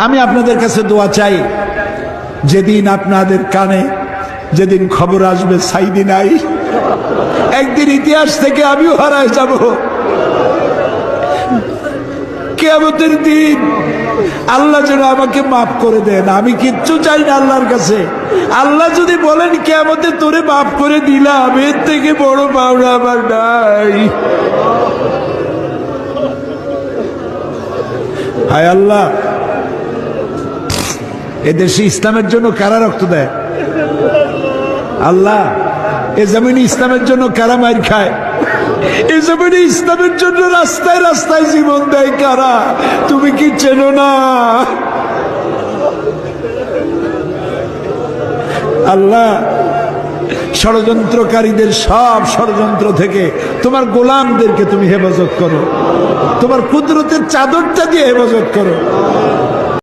আমি আপনাদের কাছে দোয়া চাই, যেদিন আপনাদের কানে যেদিন খবর আসবে সাইদি নাই, একদিন ইতিহাস থেকে আমিও হারায় যাব। কিয়ামতের দিন আল্লাহ যেন আমাকে মাফ করে দেন। আমি কিচ্ছু চাই না আল্লাহর কাছে। আল্লাহ যদি বলেন কিয়ামতে তোরে মাফ করে দিলাম, এর থেকে বড় পাওনা আমার নাই। হায় আল্লাহ, এদেশে ইসলামের জন্য কারা রক্ত দেয়? আল্লাহ, এ জমিনে ইসলামের জন্য কারা মার খায়? এ জমিনে ইসলামের জন্য রাস্তায় রাস্তায় জীবন দেয় কারা? তুমি কি চেনো না? আল্লাহ, ষড়যন্ত্রকারীদের সব ষড়যন্ত্র থেকে তোমার গোলামদেরকে তুমি হেফাজত করো, তোমার কুদরতের চাদরটা দিয়ে হেফাজত করো।